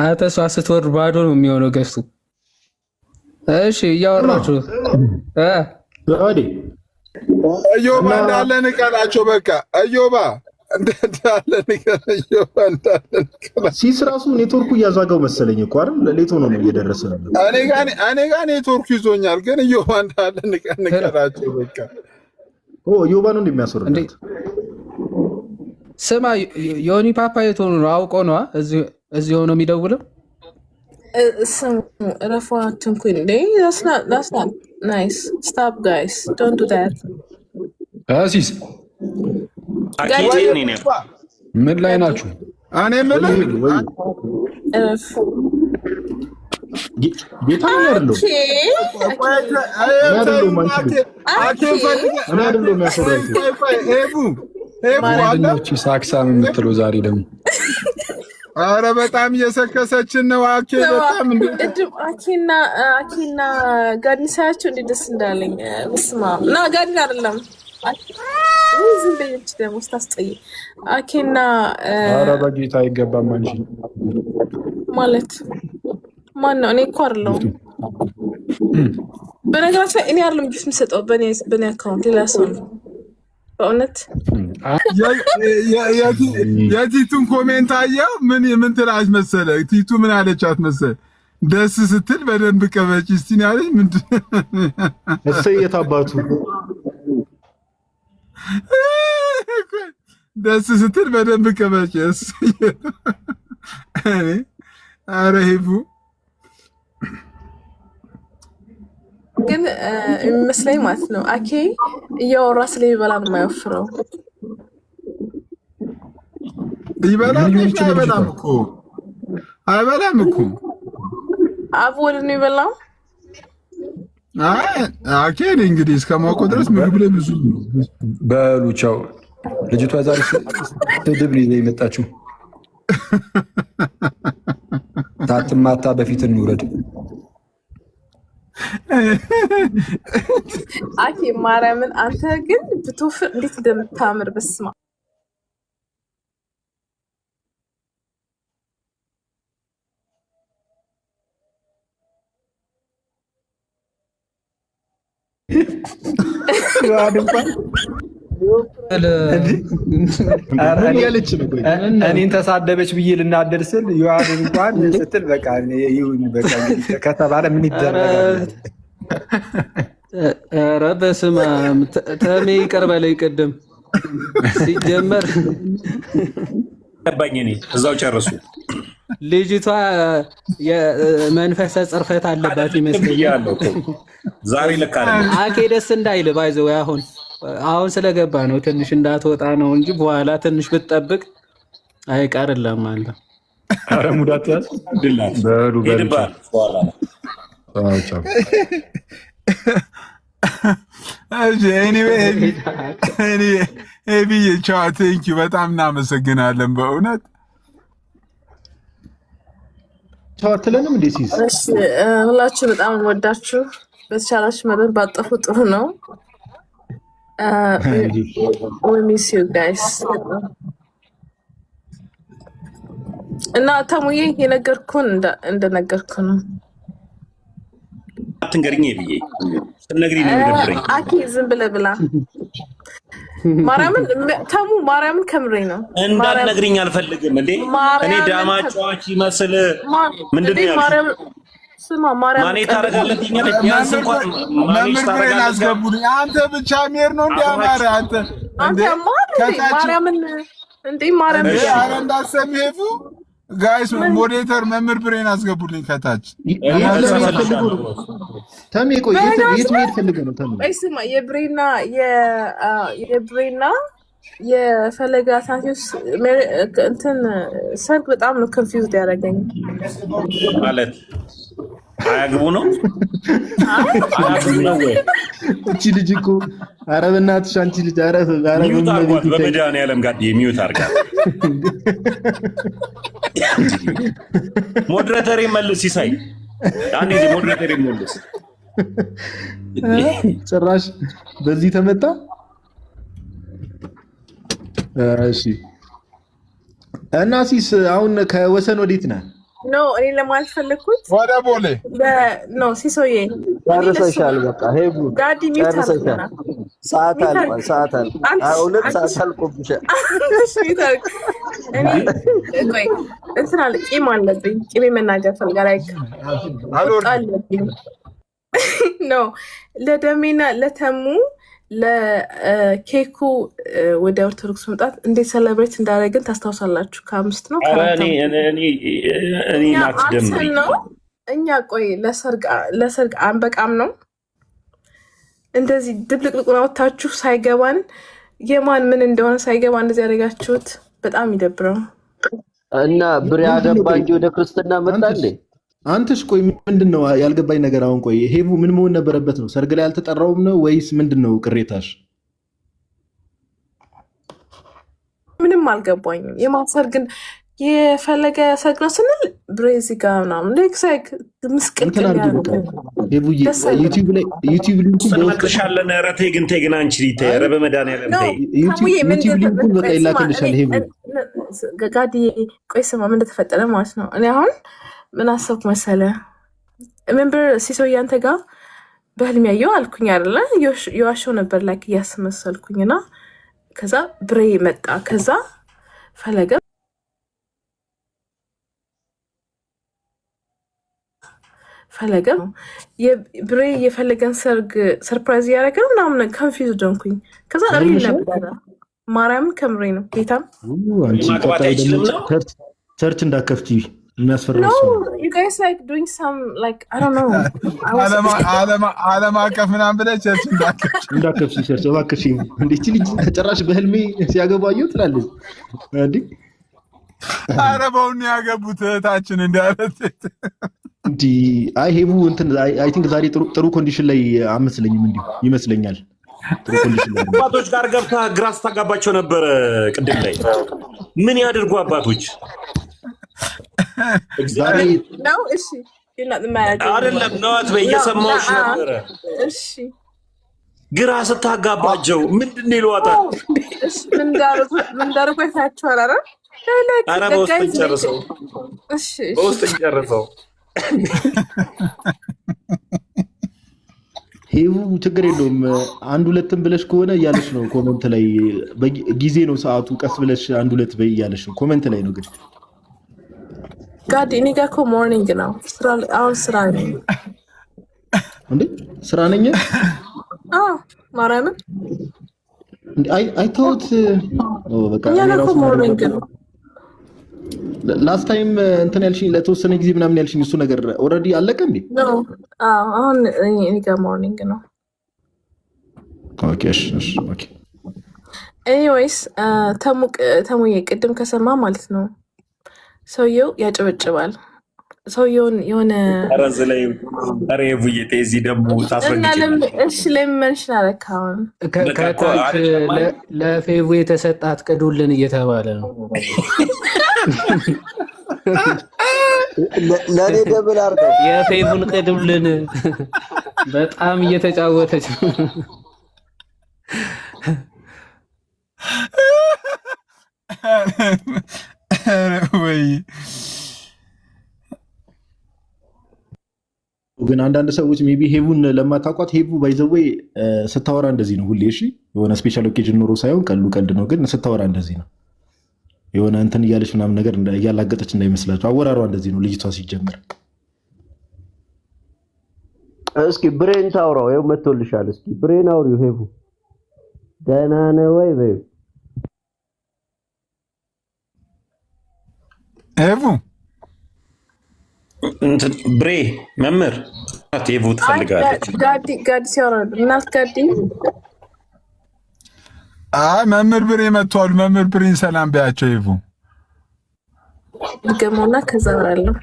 አተ እሷ ስትወርድ ባዶ ነው የሚሆነው ገዝቱ። እሺ እያወራችሁ እዮባ እንዳለ ንቀላቸው። በቃ እዮባ እንዳለ ንቀላቸው። ሲስ ራሱ ኔትወርኩ እያዛጋው መሰለኝ እኮ አይደል? ሌት ሆኖ ነው እየደረሰ ነው። እኔ ጋር ኔትወርኩ ይዞኛል፣ ግን እዮባ እንዳለ ንቀላቸው። በቃ እዮባ ነው እንደሚያስወርዳት። ስማ ዮኒ ፓፓ የት ሆኖ ነው? አውቆ ነው እዚህ ሆኖ የሚደውለው? ስሙ ረፏችን ኩን that's not nice. Stop guys, don't do that. አሲስ ምን ላይ ናችሁ? እኔ ምን ጌታ ያለው ሳክሳም የምትለው ዛሬ ደግሞ አረ በጣም እየሰከሰችን ነው። አኬ በጣም አኬና ጋዲ ሳያቸው እንዴት ደስ እንዳለኝ ስማ። እና ጋዲ አይደለም ዝም በይች ደግሞ ስታስጠይ አኬና አረ በጌታ አይገባም። አንቺ ማለት ማን ነው? እኔ እኮ አይደለሁም። በነገራችን ላይ እኔ አይደለም ጊፍት የምሰጠው በእኔ አካውንት ሌላ ሰው ነው። በእውነት የቲቱን ኮሜንት አየው? ምን ትላለች መሰለ? ቲቱ ምን አለቻት መሰለ? ደስ ስትል በደንብ ቀበጭ እስቲ ያለኝ ምንድን እሰይ የታባቱ ደስ ስትል በደንብ ቀበጭ እሰይ። አረ ሄቡ ግን የሚመስለኝ ማለት ነው አኬ እያወራ ስለሚበላ ነው የማይወፍረው። ይበላል አይበላም እኮ አቡ ወደ ነው ይበላው። አኬ እንግዲህ እስከማውቀው ድረስ ምግብ ላይ ብዙ በሉ ቻው። ልጅቷ ዛሬ ስድብ ነው የመጣችው። ታትማታ በፊት እንውረድ። አኬ ማርያምን አንተ ግን ብትወፍር እንዴት እንደምታምር በስማ። እኔን ተሳደበች ብዬ ልናደር ስል ዮሐን እንኳን ስትል በቃ ይሁን በቃ ከተባለ ምን ይደረጋል? ኧረ በስመ አብ ተሜ ይቅር በለኝ። ቅድም ሲጀመር ገባኝ። እኔ እዛው ጨርሱ። ልጅቷ የመንፈሰ ጽርፈት አለባት ይመስለኛል። ዛሬ ልክ አይደለም። አኬ ደስ እንዳይል ባይዘው አሁን ስለገባ ነው ትንሽ እንዳትወጣ ነው እንጂ በኋላ ትንሽ ብትጠብቅ አይቀርልም አለ። አረ ሙዳት ያዝ በሉ ሄድባል በኋላ ቻው። ኤቢ ቻው። ቴንኪው በጣም እናመሰግናለን በእውነት ቻው አትለንም እንዴ ሲስ? ሁላችሁ በጣም ወዳችሁ በተቻላችሁ መጠን ባጠፉ ጥሩ ነው። we miss you guys። እና ተሙዬ የነገርኩን እንደነገርኩ ነው። አትንገሪኝ ብዬ ስነግሪ ነው የሚደብረኝ። አኪ ዝም ብለህ ብላ ማርያምን ተሙ ማርያምን ከምሬ ነው እንዳትነግሪኝ አልፈልግም እንዴ እኔ ዳማ ጨዋች ይመስል ምንድነው ያልሽው ስማ ማርያም ማኔ ታረጋለትኛል ቢያንስ እንኳን ማኔ ታረጋለትኝ አንተ ብቻ ሜር ነው እንዲያማረ አንተ ማርያምን እንዴ ማርያም ኧረ እንዳሰሚሄፉ ጋይስ ሞዴሬተር መምህር ብሬን አስገቡልኝ ከታች ተሜ ቆይ የት መሄድ ፈልገህ ነው ተሜ ስማ የብሬና የፈለጋ ሳቲስ እንትን ሰርግ በጣም ነው ኮንፊውዝድ ያደረገኝ ማለት አያግቡ ነው እቺ ልጅ እኮ ኧረ በእናትሽ አንቺ ልጅ ኧረ በመድኃኒዓለም ጋር የሚውት አድርጋት ሞዴሬተር መልስ ይሳይ አንዴ ሞዴሬተር መልስ ጭራሽ በዚህ ተመጣ እሺ እና ሲስ አሁን ከወሰን ወዴት ነህ ኖ እኔ ለማለት ፈለኩት ወደ ቦሌ ኖ ሲሶዬ ጨርሰሻል በቃ ሄቡ ዳዲ ጨርሰሻል ሰዓት አልቋል ሁለት ሰዓት አልቆብሻል እኔ ቆይ እንትን አለ ቂም አለብኝ ቂሜ መናገር ፈልጋለሁ አለብኝ ኖ ለደሜና ለተሙ ለኬኩ ወደ ኦርቶዶክስ መምጣት እንዴት ሴሌብሬት እንዳደረግን ታስታውሳላችሁ? ከአምስት ነው እኔ ናት ደም ነው እኛ ቆይ ለሰርግ አንበቃም ነው እንደዚህ ድብልቅልቁን አውጥታችሁ ሳይገባን የማን ምን እንደሆነ ሳይገባ እንደዚህ ያደረጋችሁት በጣም ይደብረው እና ብሬ አደባንጂ ወደ ክርስትና መጣለ አንተሽ ቆይ ምንድነው ያልገባኝ ነገር አሁን ቆይ ሄቡ ምን መሆን ነበረበት ነው ሰርግ ላይ አልተጠራውም ነው ወይስ ምንድነው ቅሬታሽ ምንም አልገባኝም የማሰርግን የፈለገ ሰርግ ነው ስንል ብሬዚ ጋር ምናምን ሌክሳይክ ምስቅል ሄቡ ዩቲዩብ ላይ ስንመክርሻለን ኧረ ተይ ግን አንቺ ተይ ኧረ በመድኃኒዓለም ተይ ዩቲዩብ ሊንኩን በቃ ይላክልሻል ሄቡ ጋዲ ቆይ ስማ ምን እንደተፈጠረ ማለት ነው እኔ አሁን ምን አሰብኩ መሰለ ሪሜምበር ሲሶ ያንተ ጋር በህልም ያየው አልኩኝ አይደለ የዋሸው ነበር ላይክ እያስመሰልኩኝና ከዛ ብሬ መጣ ከዛ ፈለገ ብሬ የፈለገን ሰርግ ሰርፕራይዝ ያደረገ ምናምን ኮንፊውዝድ ሆንኩኝ ከዛ ሪል ነበር ማርያምን ከምሬ ነው ጌታም ማግባት አይችልም ነው ቸርች እንዳከፍቺ የሚያስፈራው No, you guys like doing some like I don't know. ዓለም አቀፍ ምናምን ብለህ ቸርች እንዳከፍቺ ቸርች እባክሽ እንዴት ልጅ ጭራሽ በህልሜ ሲያገባዩ ትላለች እንዴ አረባውን ያገቡት እህታችን እንዳለት እንዴ አይ ሄቡ እንትን አይ ቲንክ ዛሬ ጥሩ ኮንዲሽን ላይ አመስለኝም እንዴ ይመስለኛል ጥሩ ኮንዲሽን ላይ አባቶች ጋር ገብታ ግራስ ታጋባቸው ነበር ቅድም ላይ ምን ያድርጉ አባቶች ዛሬ ነው እሺ አይደለም ነው አትበይ እየሰማሁሽ ነበር እሺ ግራ ስታጋባቸው ምንድነው ይሏታል እሺ ምን ዳርጉ አይታችኋል አይደል ኧረ በውስጥ ጨርሰው እሺ በውስጥ ጨርሰው ሄቡ ችግር የለውም አንድ ሁለትም ብለሽ ከሆነ እያለሽ ነው ኮሜንት ላይ ጊዜ ነው ሰዓቱ ቀስ ብለሽ አንድ ሁለት በይ እያለሽ ነው ኮሜንት ላይ ነው ግን ጋዲ እኔ ጋር እኮ ሞርኒንግ ነው አሁን ስራ ነኝ እንዴ ስራ ነኝ ማርያምን አይ ቶት በቃ እኛ እኮ ሞርኒንግ ነው ላስት ታይም እንትን ያልሽኝ ለተወሰነ ጊዜ ምናምን ያልሽኝ እሱ ነገር ኦልሬዲ አለቀ እንዴ አሁን እኔ ጋር ሞርኒንግ ነው ኦኬ እሺ ኦኬ ኤኒዌይስ ተሙዬ ቅድም ከሰማ ማለት ነው ሰውየው ያጨበጭባል ሰውየውን የሆነ አራዝ ላይ አሬቡዬ ተዚ ደሙ ታስረግጭ እሺ ለምን አረካውን ከታች ለፌቡ የተሰጣት ቅዱልን እየተባለ ነው ለኔ ደብል አርገው የፌቡን ቅዱልን በጣም እየተጫወተች ወይ ግን አንዳንድ ሰዎች ሜቢ ሄቡን ለማታውቋት ሄቡ ባይዘዌ ስታወራ እንደዚህ ነው ሁሌ እሺ የሆነ ስፔሻል ኦኬዥን ኖሮ ሳይሆን ቀልድ ነው። ግን ስታወራ እንደዚህ ነው። የሆነ እንትን እያለች ምናምን ነገር እያላገጠች እንዳይመስላችሁ። አወራሯ እንደዚህ ነው ልጅቷ ሲጀምር። እስኪ ብሬን ታውራው። ይኸው መጥቶልሻል። እስኪ ብሬን አውሪው። ሄቡ ደህና ነህ ወይ በይው። ሄቡ ብሬ መምህር ሄቡ ትፈልጋለች። ጋዲ ሲያወራ እናት ጋዲ መምህር ብሬ መጥቷል። መምህር ብሬን ሰላም በያቸው። ሄቡ ገሞና ከዛ ወራለሁ።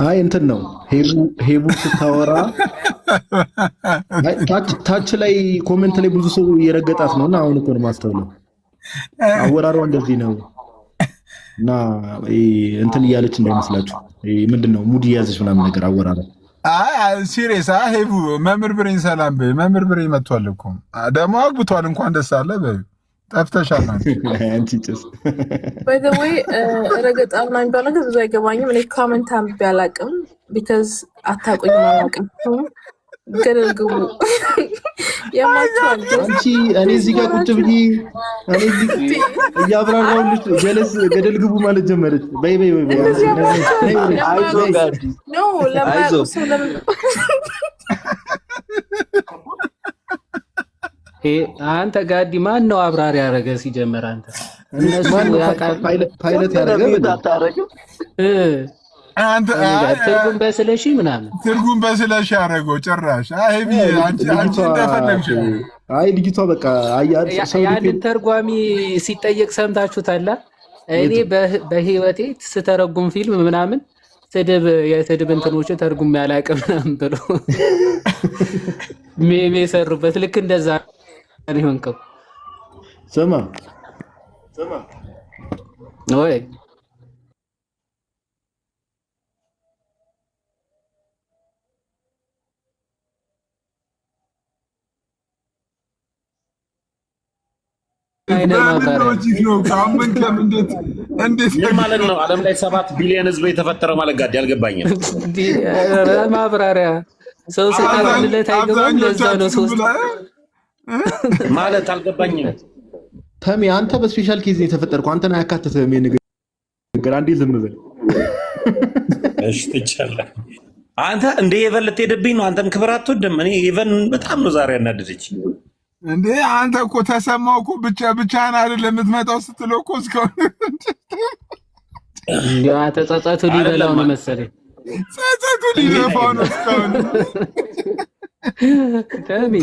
አይ እንትን ነው ሄቡ ስታወራ ታች ላይ ኮሜንት ላይ ብዙ ሰው እየረገጣት ነውና አሁን እኮ ነው ማስተውለው። አወራሯ እንደዚህ ነው እና እንትን እያለች እንዳይመስላችሁ። ምንድነው ሙድ እያዘች ምናምን ነገር አወራሯ። ሲሪየስ ሄቡ መምህር ብሬን ሰላም በይ። መምህር ብሬ መጥቷል እኮ ደግሞ አግብቷል። እንኳን ደስ አለ በይ። ጠፍተሻል አንቺ ጭስ ባይ ዘ ወይ ረገጣ ምናምን የሚባል ነገር ብዙ አይገባኝም። እኔ ኮመንት አንብቤ አላውቅም። ቢካዝ አታውቁኝም፣ አላውቅም። ገደል ግቡ የማትዋል አንቺ እኔ እዚህ ጋር ቁጭ ብዬ እኔ እዚህ እያብራራሁልሽ ጀለስ ገደል ግቡ ማለት ጀመረች። በይ አይዞ ጋዲ ኖ ለማያውቁ ሰው ለምን አንተ ጋዲ ማን ነው አብራሪ ያደረገ? ሲጀመር አንተ እነሱ ፓይለት ያደረገ አንተ ትርጉም በስለሺ ምናምን ትርጉም በስለሺ ያደረገው ጭራሽ። አንቺ እንደፈለግሽ። ልጅቷ በቃ የአንድ ተርጓሚ ሲጠየቅ ሰምታችሁታል። እኔ በህይወቴ ስተረጉም ፊልም ምናምን የስድብ እንትኖችን ተርጉም ያላቅም ምናምን ብሎ ሜሜ የሰሩበት ልክ እንደዛ ነው የሆንከው። ስማ ወይ ማለት ነው? ዓለም ላይ 7 ቢሊዮን ህዝብ የተፈጠረ ማለት ጋዲ አልገባኝም። ማብራሪያ ሰው ሲታገለት አይገባም። ለዛ ነው ሶስት ማለት አልገባኝም። ተሜ አንተ በስፔሻል ኬዝ የተፈጠርከው አንተን አያካትትም። ነገር አንዴ ዝም በል እሺ። ትቻለህ አንተ እንደ ኢቨን ልትሄድብኝ ነው። አንተም ክብር አትወድም። እኔ ኢቨን በጣም ነው ዛሬ ያናደደች። እንዴ አንተ እኮ ተሰማው እኮ ብቻህን አይደለም የምትመጣው ስትለው እኮ እስካሁን ያ ተጻጻቱ ሊበላው ነው መሰለኝ። ጻጻቱ ሊበላው ነው እስካሁን። ተሚ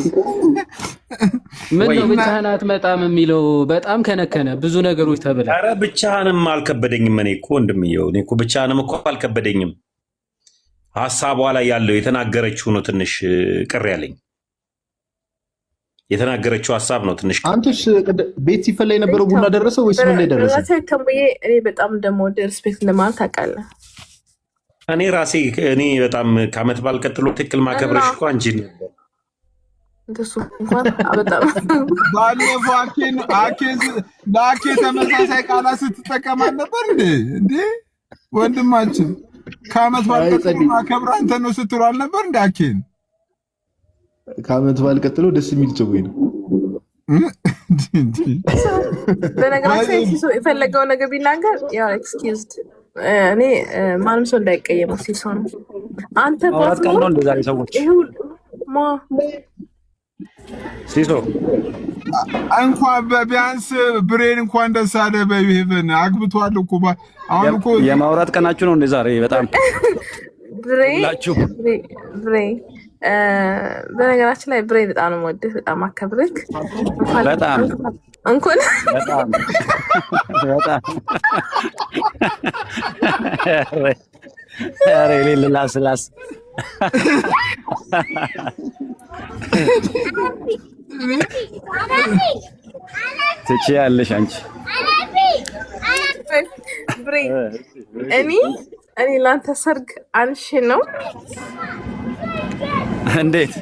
ምን ነው ብቻህን አትመጣም የሚለው በጣም ከነከነ ብዙ ነገሮች ተብለ። ኧረ ብቻህንም አልከበደኝም። እኔ እኮ ወንድምየው እኔ እኮ ብቻህንም እኮ አልከበደኝም። ሐሳቧ ላይ ያለው የተናገረችው ነው ትንሽ ቅር ያለኝ። የተናገረችው ሐሳብ ነው ትንሽ። አንተስ ቤት ሲፈላ የነበረው ቡና ደረሰ ወይስ ምን ላይ ደረሰ? እኔ በጣም እንደምወድ ሪስፔክት እንደማለት ታውቃለህ። እኔ ራሴ እኔ በጣም ከዓመት በዓል ቀጥሎ ትክክል ማከብረሽ እኮ አንቺ ነበር። እንደሱ እንኳን በጣም ባለፈው ለአኬ ተመሳሳይ ቃላት ስትጠቀም ነበር እንዴ ወንድማችን? ከዓመት በዓል ቀጥሎ ማከብር አንተ ነው ስትሉ አልነበር እንዴ? አኬን ከዓመት በዓል ቀጥሎ ደስ የሚል ጭዌ ነው። በነገራችን ሲሶ የፈለገው ነገር ቢናገር ያው ኤክስኪውዝድ። እኔ ማንም ሰው እንዳይቀየመው ሲሶ ነው። አንተ ባስ ነው እንደዛሬ ሰዎች ሲሶ እንኳን ቢያንስ ብሬን እንኳን ደስ አለ በይው። ሄቨን አግብቷል እኮ አሁን እኮ የማውራት ቀናችሁ ነው እንደ ዛሬ። በጣም ብሬ በነገራችን ላይ ብሬ በጣም ነው የምወድህ፣ በጣም አከብርክ። በጣም እንኳን በጣም ኧረ የሌለ ላስላስ ትችያለሽ አንቺ ብሬ። እኔ ላንተ ሰርግ አንሺ ነው። እንዴት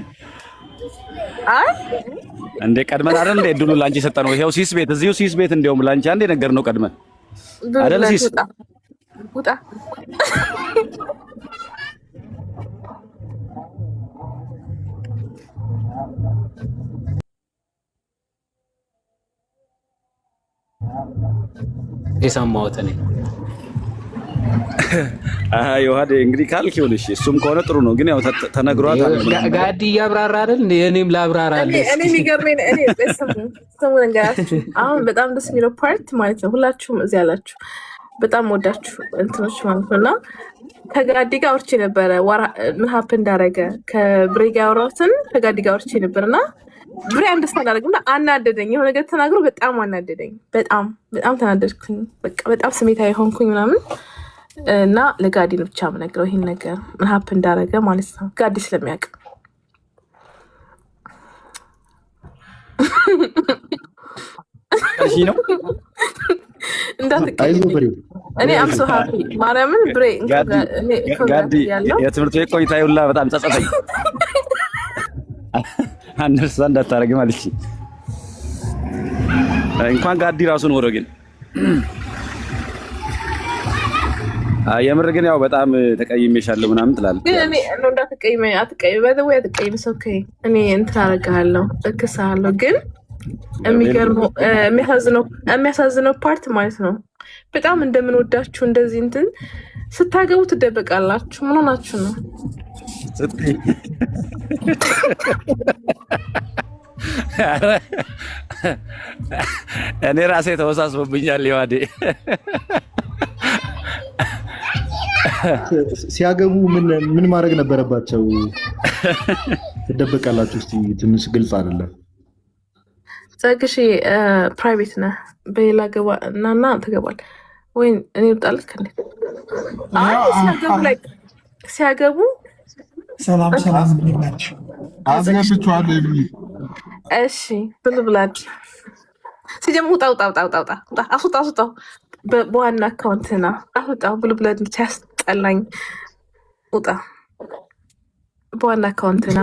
እንደ ቀድመን አይደል እንደ ድሉ ላንቺ ሰጠነው። ይሄው ሲስ ቤት እዚሁ ሲስ ቤት እንደውም ላንቺ አንዴ ነገር ነው ቀድመን አይደል ሲስ ውጣ የሰማሁት እኔ። ዮሐዴ እንግዲህ ካልክ ይኸውልሽ፣ እሱም ከሆነ ጥሩ ነው። ግን ያው ተነግሯት ጋዲ እያብራራ አይደል እንደ እኔም ላብራራለሁ። እኔ የሚገርመኝ እኔ ስሙ ነገራችሁ አሁን በጣም ደስ የሚለው ፓርት ማለት ነው። ሁላችሁም እዚህ ያላችሁ በጣም ወዳችሁ እንትኖች ማለት ነው። እና ከጋዲ ጋር አውርቼ ነበረ ምን ሀፕ እንዳደረገ ከብሬ ጋር ያወራሁትን ከጋዲ ጋር አውርቼ ነበር እና ብሬ አንደርስታንድ አደረግና አናደደኝ። የሆነ ነገር ተናግሮ በጣም አናደደኝ። በጣም ተናደድኩኝ። በቃ በጣም ስሜታዊ ሆንኩኝ ምናምን እና ለጋዲ ነው ብቻ የምነግረው ይሄን ነገር ምን ሀፕ እንዳደረገ ማለት ነው። ጋዲ ስለሚያውቅ ነው እንዳትቀይም። እኔ አምሶ ሀፒ ማርያምን ብሬ ጋዲ የትምህርት ቤት ቆይታ ሁላ በጣም ጸጸተኝ። አንደርስታንድ እንዳታረግ ማለት እንኳን ጋዲ ራሱን ወሮ ግን የምር ግን ያው በጣም ተቀይሜሻለሁ ምናምን ትላለህ። ግን እኔ ነው እንዳትቀይመኝ አትቀይም ኦኬ። እኔ እንትን አደርግሃለሁ እክስሃለሁ። ግን የሚያሳዝነው ፓርት ማለት ነው በጣም እንደምንወዳችሁ እንደዚህ እንትን ስታገቡ ትደበቃላችሁ። ምን ሆናችሁ ነው? እኔ ራሴ ተወሳስቦብኛል። ዮሐዴ ሲያገቡ ምን ማድረግ ነበረባቸው? ትደበቃላችሁ? እስቲ ትንሽ ግልጽ አይደለም። ጸግሽ ፕራይቬት ነህ። በሌላ ገባ እናና ተገባል ወይ እኔ ልጣልክ ከኔ ሲያገቡ ሰላም ናችሁ? አስገብቻለሁ። እሺ ብልብላድ ሲጀምር ውጣ አስወጣው በዋና አካውንትና አስወጣው። ብልብላድ ሲያስጠላኝ ውጣ በዋና አካውንትና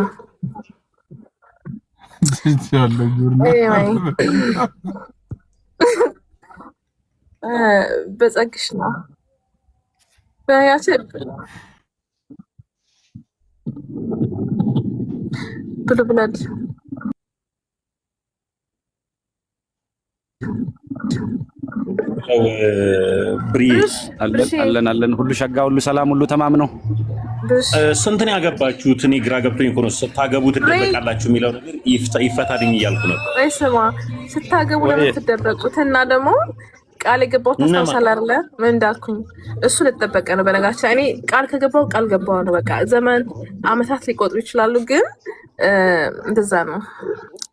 በጸግሽ ነው ብልብላድ ብሪ አለን ሁሉ ሸጋ ሁሉ ሰላም ሁሉ ተማም ነው። ስንትን ያገባችሁት? እኔ ግራ ገብቶኝ እኮ ነው። ስታገቡ ትደበቃላችሁ የሚለው ነገር ይፈታልኝ እያልኩ ነበር። ወይ ስማ፣ ስታገቡ ለምን ትደበቁት? እና ደግሞ ቃል የገባሁት ታስታውሳለህ አይደለ? ምን እንዳልኩኝ እሱ ልትጠበቀ ነው። በነገራችን እኔ ቃል ከገባው ቃል ገባው ነው። በቃ ዘመን አመታት ሊቆጥሩ ይችላሉ፣ ግን እንደዛ ነው።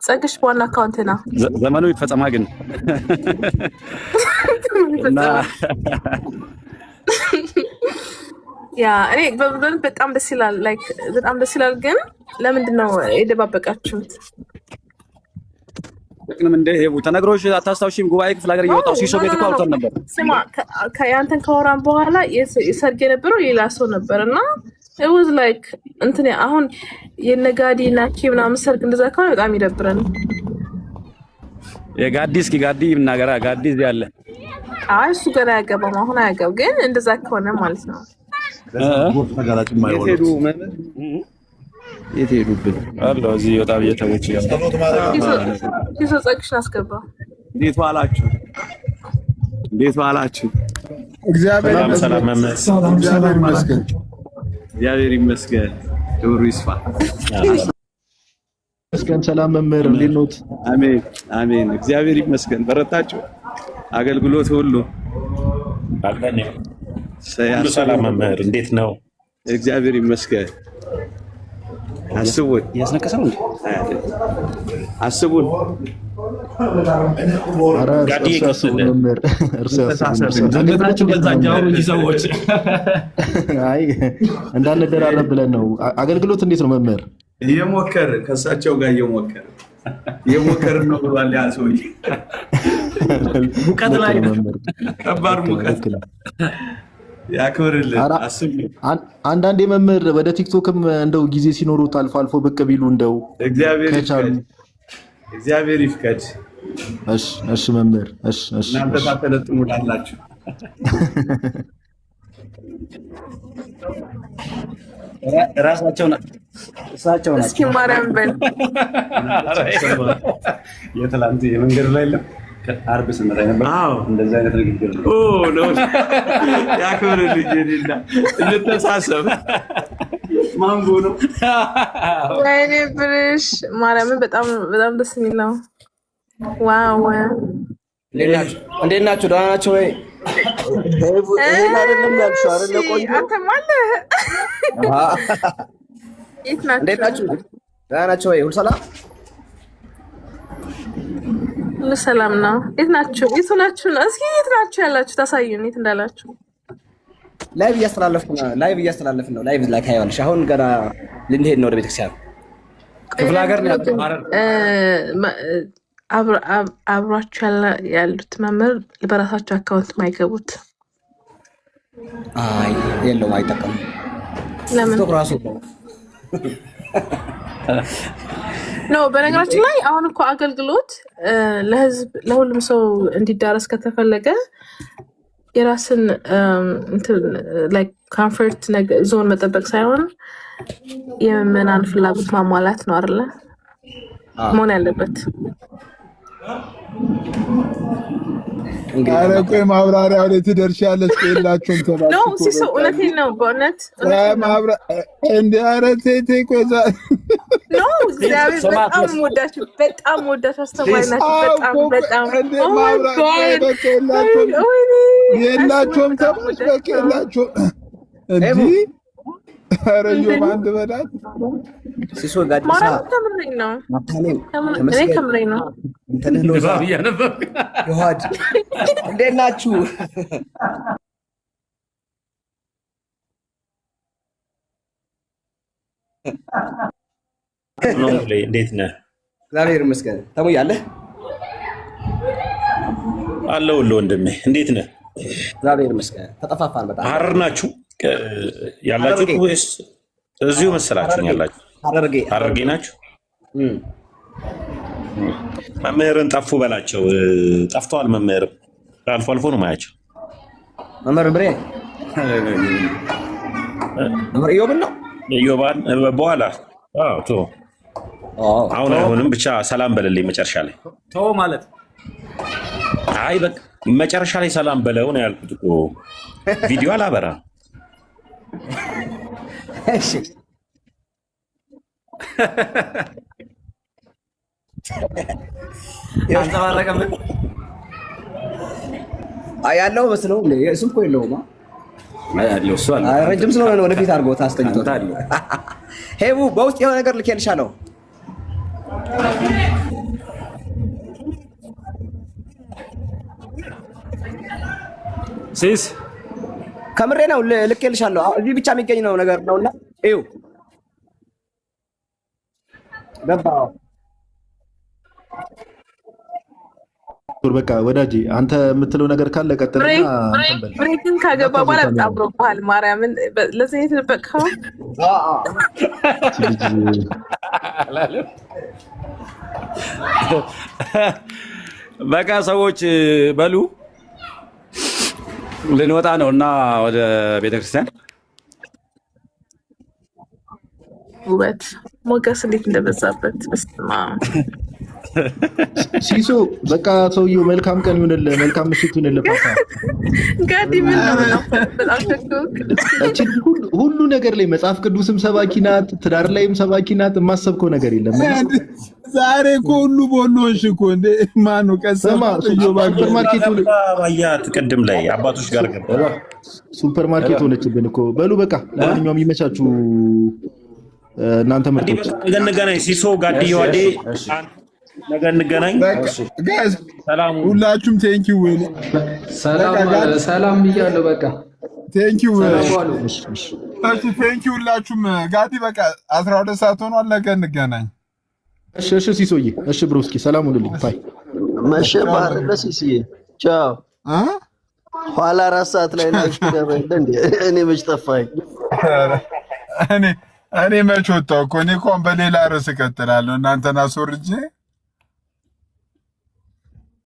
ጸግሽ በዋና አካውንት ና ዘመኑ ይፈጸማ ግን ያ እኔ በጣም ደስ ይላል። ላይክ በጣም ደስ ይላል። ግን ለምንድን ነው የደባበቃችሁት? ጥቅም እንደ ይሄ ተነግሮሽ አታስታውሺም? ጉባኤ ክፍለ ሀገር እየወጣሁ ሲሶ ቤት እኮ አውጥተን ነበር። ስማ ከያንተን ከወራን በኋላ ሰርግ የነበረው ሌላ ሰው ነበር እና it was like እንትን አሁን የነጋዲ ናኪ ምናምን ሰርግ እንደዛ ከሆነ በጣም ይደብረን። የጋዲ እስኪ ጋዲ ምናገራ ጋዲ እዚህ አለ። አይ እሱ ገና ያገባም አሁን አያገባም። ግን እንደዛ ከሆነ ማለት ነው የት ሄዱብን አለ እዚህ ወጣ በየተሞች ይሶ ጸግሽን አስገባ። እንዴት ዋላችሁ? እግዚአብሔር ይመስገን። እግዚአብሔር ይመስገን። ክብሩ ይስፋ። መስገን ሰላም መምህር እንዴት ኖት? አሜን። እግዚአብሔር ይመስገን። በረታችሁ? አገልግሎት ሁሉ አለን። ሰላም መምህር እንዴት ነው? እግዚአብሔር ይመስገን። አስቡን ያስነቀሰው እንዴ? አስቡን ጋዲ ይከሰለ ሰዎች አይ እንዳንደራረብ ብለን ነው። አገልግሎት እንዴት ነው መምህር? እየሞከር ከእሳቸው ጋር እየሞከር ነው ብሏል። ያ ሰውዬ ሙቀት ላይ ከባድ ሙቀት ያክብርልን። አንዳንዴ መምህር ወደ ቲክቶክም እንደው ጊዜ ሲኖሩት አልፎ አልፎ ብቅ ቢሉ እንደው እግዚአብሔር ይፍቀድ። እሺ መምህር እሺ እናንተ ታተለጥሙላላችሁ። ራሳቸውና እሳቸው ናቸው። እስኪ ማርያም በል የትላንት የመንገድ ላይ አርብ ስንመጣ ነበር። እንደዛ አይነት ንግግር ነው። ያክብርልኝ እኔና እንተሳሰብ። ማንጎ ነው። ወይኔ ብርሽ ማርያምን በጣም በጣም ደስ የሚል ነው። ዋው እንዴት ናችሁ? ደህና ናችሁ ወይ? ይሄን አይደለም ያልሽው አይደለ? ቆንጆ አንተ ማለት የት ናችሁ? እንዴት ናችሁ? ደህና ናችሁ ወይ? ሁሉ ሰላም ሁሉ ሰላም ነው። የት ናችሁ? የት ናችሁ? እስኪ የት ናችሁ ያላችሁ? ታሳዩን የት እንዳላችሁ። ላይቭ እያስተላለፍን ነው። ላይቭ ላይ ታያለሽ። አሁን ገና ልንሄድ ነው ወደ ቤተክርስቲያን። ክፍለ ሀገር ነው አብሯችሁ ያሉት መምህር በራሳቸው አካውንት ማይገቡት? አይ የለውም፣ አይጠቀሙም። ለምን ራሱ ነው? በነገራችን ላይ አሁን እኮ አገልግሎት ለህዝብ ለሁሉም ሰው እንዲዳረስ ከተፈለገ የራስን ላይክ ኮምፎርት ዞን መጠበቅ ሳይሆን የምዕመናን ፍላጎት ማሟላት ነው አይደለ መሆን ያለበት። ኧረ ቆይ ማብራሪያው ላይ ትደርሻለሽ። የላችሁም ተባልኩ ነው ሲሶ እውነቴን ነው በእውነት እንደ ኧረ ተይ ቆይ ነው እግዚአብሔር በጣም ወዳችሁ አስተማሪ ናችሁ። በጣም የላችሁም ተባልኩ በቃ የላችሁም እንዴ ኧረ ዮም አንድ በላት ሲሶ ጋዲሳ ከምረኝ ነው ይሁድ እንዴት ናችሁ? እንዴት ነህ? እግዚአብሔር ይመስገን። ተሙያለህ አለሁልህ ወንድሜ። እንዴት ነህ? እግዚአብሔር ይመስገን። ተጠፋፋን በጣም። ሐረር ናችሁ ያላችሁት ወይስ እዚሁ መሰላችሁ ያላችሁ? ሐረርጌ ናችሁ? መምህርን ጠፉ በላቸው። ጠፍተዋል። መምህር አልፎ አልፎ ነው ማያቸው። መምህር ብሬ መምህር ኢዮብን ነው ኢዮባን በኋላ አሁን አይሆንም። ብቻ ሰላም በለልኝ መጨረሻ ላይ ተው ማለት አይ በቃ መጨረሻ ላይ ሰላም በለው ነው ያልኩት እኮ ቪዲዮ አላበራ። እሺ አንተባረከም ያለው መስለው እሱም እኮ የለውም ያለው እሱ አለ። ረጅም ስለሆነ ነው ወደፊት አድርጎት አስተኝቶታል። ሄቡ በውስጥ የሆነ ነገር ልኬልሻለሁ። ሲስ ከምሬ ነው ልኬልሻለሁ። እዚህ ብቻ የሚገኝ ነው ነገር ነውና እዩ ገባ። በቃ ወዳጄ አንተ የምትለው ነገር ካለ ቀጥልና ብሬክን ካገባ በኋላ በጣም ብሮባል። ማርያምን ለዚህ የተደበቀው በቃ ሰዎች በሉ ልንወጣ ነው እና ወደ ቤተክርስቲያን። ውበት ሞገስ እንዴት እንደበዛበት በስማ ሲሶ በቃ ሰውየው መልካም ቀን ይሁንልህ፣ መልካም ምሽት ይሁንልህ። ፓፓ ጋዲ ምን ነው በጣም ሁሉ ነገር ላይ መጽሐፍ ቅዱስም ሰባኪ ናት፣ ትዳር ላይም ሰባኪ ናት። የማሰብከው ነገር የለም። ዛሬ እኮ ሁሉ ቦሎሽ እኮ እንደ ማን ነው ቀሰማ ሱፐር ማርኬት ባያት ቅድም ላይ አባቶች ጋር ገባ ሱፐር ማርኬት ሆነችብን እኮ። በሉ በቃ ለማንኛውም ይመቻችሁ እናንተ ምርጦች። ነገ እንገናኝ። ሲሶ ጋዲ ዋዴ ነገ እንገናኝ። ሰላም ሁላችሁም። ቴንኪው ሰላም ብያለሁ። በቃ ቴንኪው ቴንኪው ሁላችሁም። ጋዲ በቃ 12 ሰዓት ሆኗል። ነገ እንገናኝ። እሺ ሲሶዬ፣ እሺ ብሮስኪ ሰላም ሁኑልኝ። ባይ መሸ ባህር ለሲሲዬ ቻው። ኋላ 4 ሰዓት ላይ ላይፍ ትገባ የለ እንዴ? እኔ መች ጠፋኝ? እኔ መች ወጣሁ እኮ። እኔ እንኳን በሌላ ርዕስ እቀጥላለሁ እናንተን አስወርጄ